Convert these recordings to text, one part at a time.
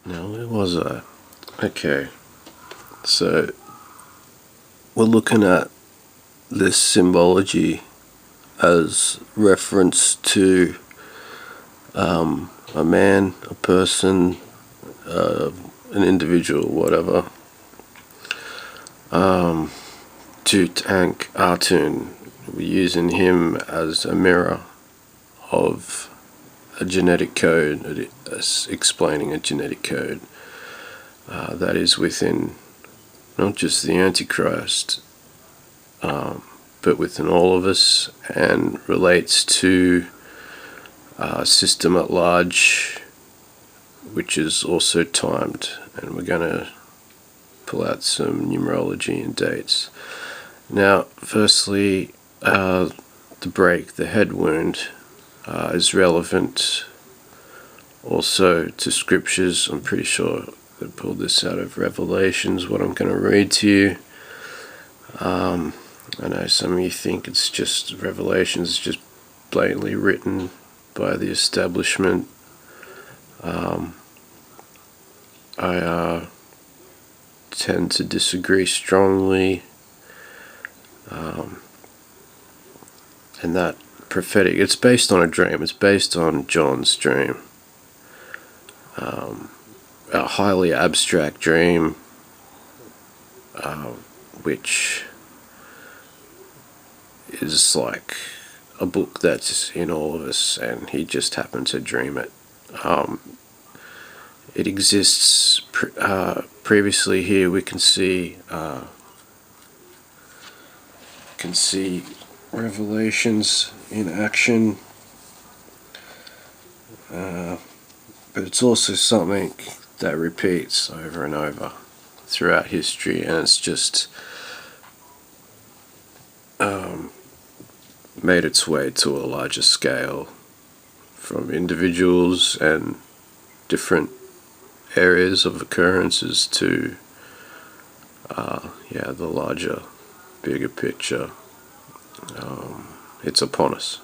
Now, where was I? Okay, so we're looking at this symbology as reference to a man, a person, an individual, whatever. Tutts, we're using him as a mirror of a genetic code, explaining a genetic code that is within not just the Antichrist, but within all of us, and relates to a system at large, which is also timed. And we're going to pull out some numerology and dates. Now, firstly, the head wound, is relevant also to scriptures. I'm pretty sure they pulled this out of Revelations, what I'm going to read to you. I know some of you think it's just Revelations, just blatantly written by the establishment. I tend to disagree strongly. And that prophetic, it's based on a dream, it's based on John's dream, a highly abstract dream, which is like a book that's in all of us, and he just happened to dream it. It exists previously here. We can see Revelations in action, but it's also something that repeats over and over throughout history, and it's just made its way to a larger scale from individuals and different areas of occurrences to the larger, bigger picture. It's upon us.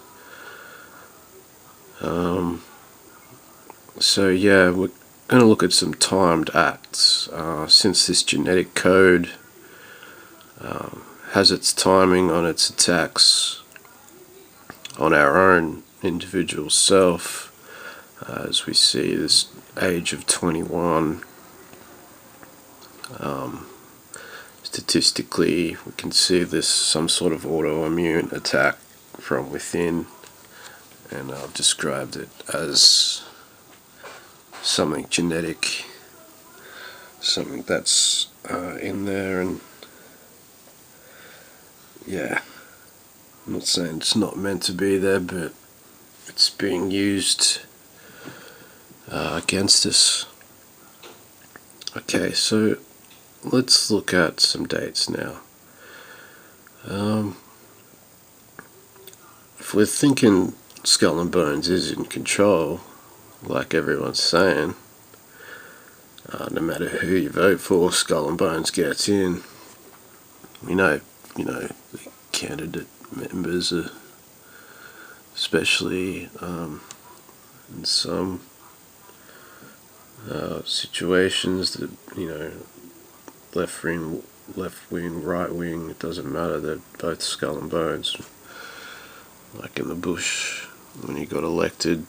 So yeah, we're going to look at some timed acts. Since this genetic code has its timing on its attacks on our own individual self, as we see this age of 21, statistically we can see this some sort of autoimmune attack from within, and I've described it as something genetic, something that's in there. And yeah, I'm not saying it's not meant to be there, but it's being used against us. Okay, so let's look at some dates now. If we're thinking Skull and Bones is in control, like everyone's saying, no matter who you vote for, Skull and Bones gets in. We know, the candidate members are, especially in some situations that, left wing, right wing, it doesn't matter, they're both Skull and Bones. Like in the Bush, when he got elected,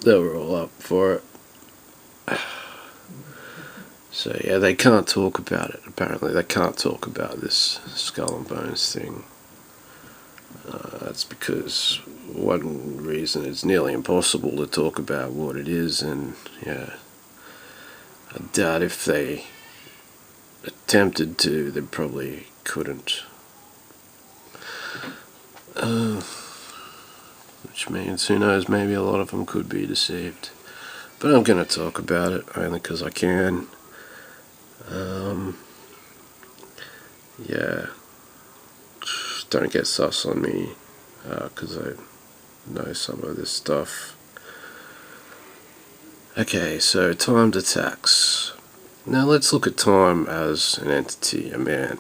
they were all up for it. So yeah, they can't talk about it. Apparently they can't talk about this Skull and Bones thing. That's because one reason it's nearly impossible to talk about what it is, and yeah, I doubt if they attempted to, they probably couldn't. Which means, who knows, maybe a lot of them could be deceived. But I'm going to talk about it only because I can. Yeah, don't get sus on me, because I know some of this stuff. Okay, so timed attacks. Now let's look at time as an entity, a man.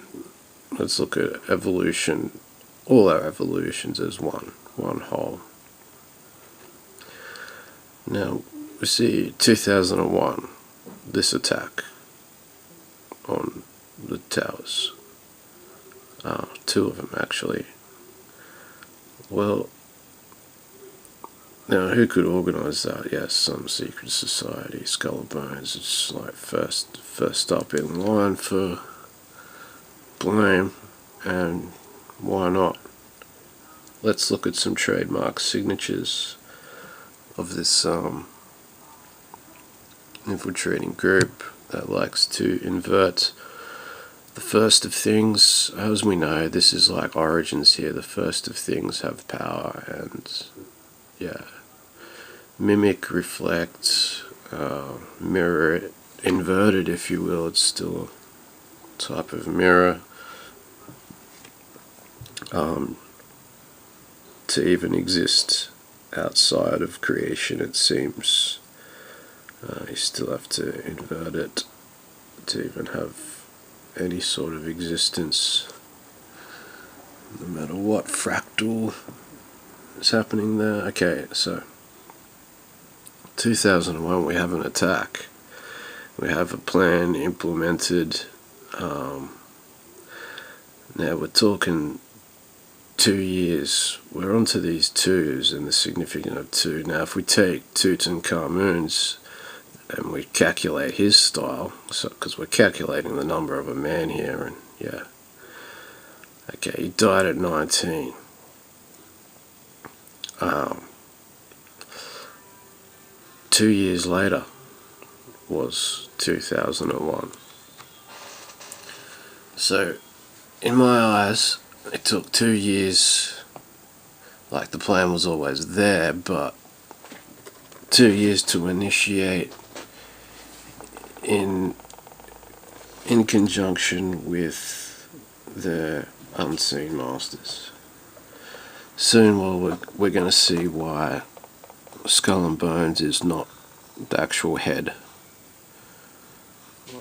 Let's look at evolution, all our evolutions as one whole. Now, we see 2001, this attack on the towers. Two of them actually. Well, now who could organise that? Yes, some secret society, Skull and Bones. It's like first up in line for blame, and why not? Let's look at some trademark signatures of this infiltrating group that likes to invert the first of things. As we know, this is like origins here. The first of things have power, and yeah, mimic, reflect, mirror it, invert it if you will. It's still a type of mirror. To even exist outside of creation, it seems, you still have to invert it to even have any sort of existence, no matter what fractal is happening there. Okay, so 2001, we have an attack. We have a plan implemented. Now we're talking 2 years. We're onto these twos and the significance of two. Now if we take Tutankhamun's and we calculate his style, so because we're calculating the number of a man here, and yeah, okay, he died at 19. 2 years later was 2001. So in my eyes, it took 2 years. Like, the plan was always there, but 2 years to initiate in conjunction with the unseen masters. Soon, well, we're going to see why Skull and Bones is not the actual head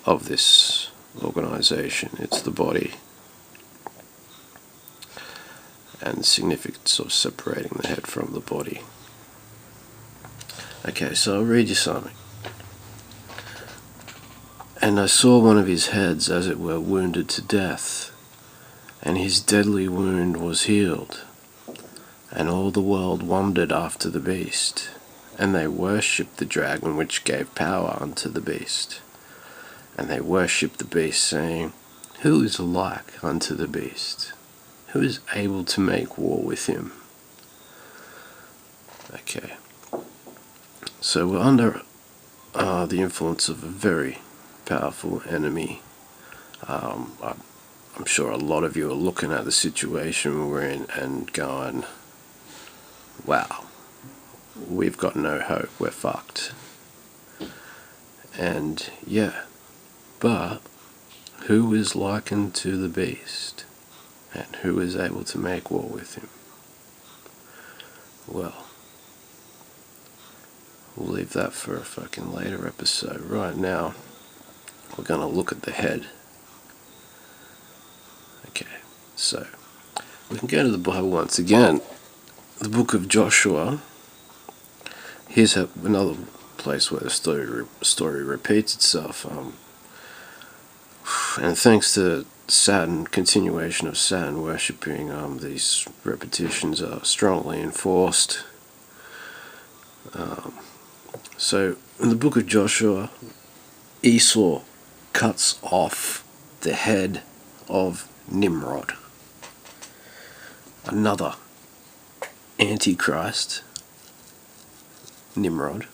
of this organization. It's the body, and the significance of separating the head from the body. Okay, so I'll read you something. And I saw one of his heads, as it were, wounded to death, and his deadly wound was healed. And all the world wondered after the beast, and they worshipped the dragon which gave power unto the beast. And they worshipped the beast, saying, Who is like unto the beast? Who is able to make war with him? Okay. So we're under the influence of a very powerful enemy. I'm sure a lot of you are looking at the situation we're in and going, wow, we've got no hope, we're fucked. And yeah, but who is likened to the beast? And who is able to make war with him? Well, we'll leave that for a fucking later episode. Right now, we're going to look at the head. Okay, so we can go to the Bible once again. The book of Joshua. Here's another place where the story repeats itself. And thanks to Saturn, continuation of Saturn worshipping, these repetitions are strongly enforced. So in the book of Joshua, Esau cuts off the head of Nimrod, another Antichrist, Nimrod,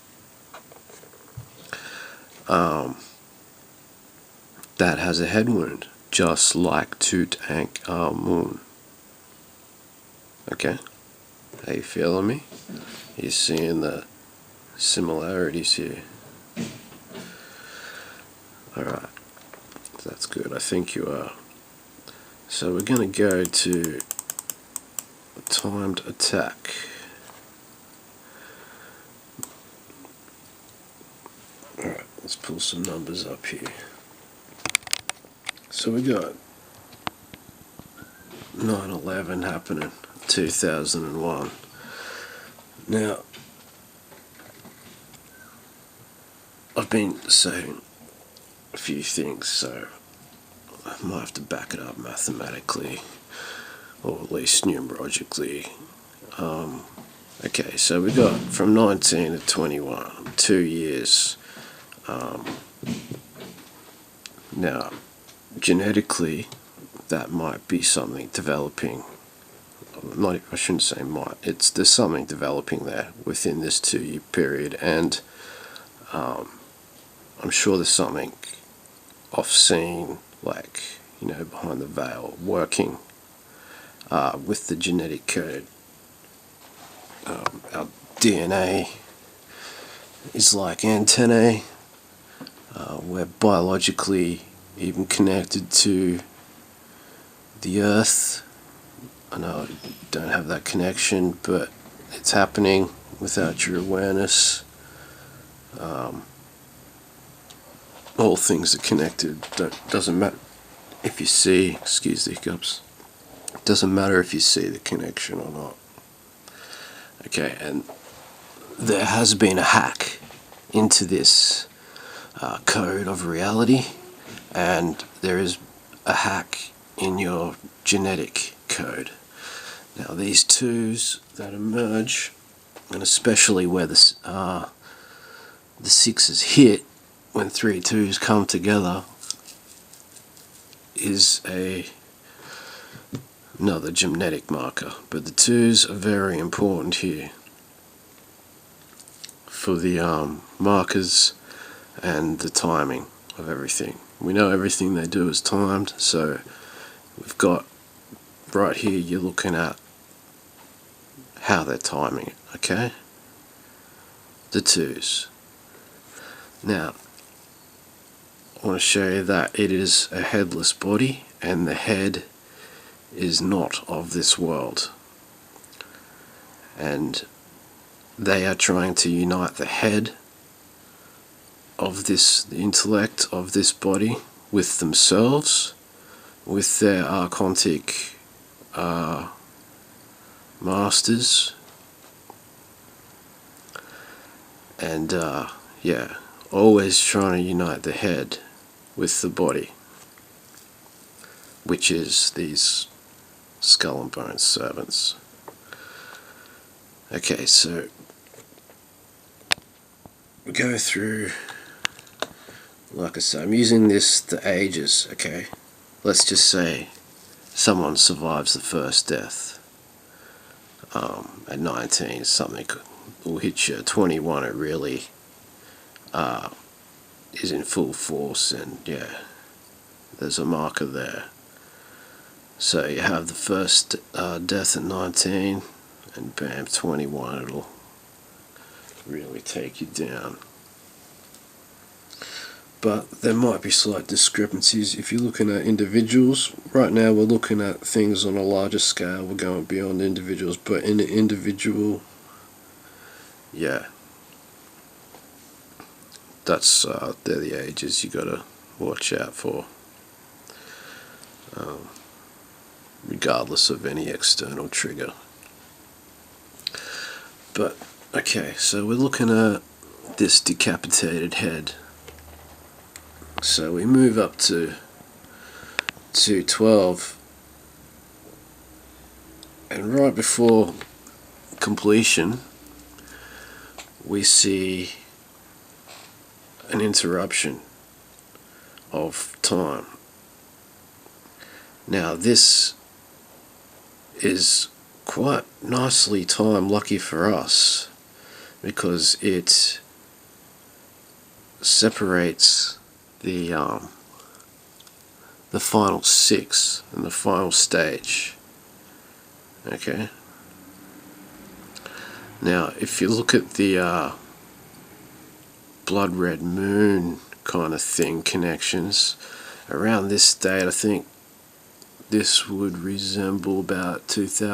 that has a head wound, just like Tutankhamun. Okay, are you feeling me? You're seeing the similarities here. Alright, that's good, I think you are. So we're going to go to a timed attack. Alright, let's pull some numbers up here. So we got 9/11 happening, 2001. Now, I've been saying a few things, so I might have to back it up mathematically, or at least numerologically. Okay, so we got from 19 to 21, 2 years. Now, genetically, that might be something developing. I shouldn't say might. There's something developing there within this 2-year period, and I'm sure there's something off-scene, like, behind the veil, working with the genetic code. Our DNA is like antennae. We're biologically even connected to the Earth. I know I don't have that connection, but it's happening without your awareness. All things are connected. Doesn't matter if you see, excuse the hiccups, doesn't matter if you see the connection or not. Okay, and there has been a hack into this code of reality, and there is a hack in your genetic code. Now, these twos that emerge, and especially where the sixes hit, when 3 twos come together, is another genetic marker. But the twos are very important here for the markers and the timing of everything. We know everything they do is timed, so we've got right here, you're looking at how they're timing it, okay? The twos. Now, I want to show you that it is a headless body, and the head is not of this world. And they are trying to unite the head of this, the intellect of this body, with themselves, with their archontic masters, and yeah, always trying to unite the head with the body, which is these skull and bones servants. Okay, so we go through, like I say, I'm using the ages, okay? Let's just say someone survives the first death at 19, something will hit you at 21, it really is in full force, and yeah, there's a marker there. So you have the first death at 19, and bam, 21, it'll really take you down. But there might be slight discrepancies if you're looking at individuals. Right now we're looking at things on a larger scale, we're going beyond individuals, but in an individual, yeah, that's they're the ages you gotta watch out for, regardless of any external trigger. But okay, so we're looking at this decapitated head. So we move up to 12, and right before completion we see an interruption of time. Now this is quite nicely timed, lucky for us, because it separates the final 6 and the final stage. Okay. Now, if you look at the blood red moon kind of thing, connections around this date, I think this would resemble about 2000.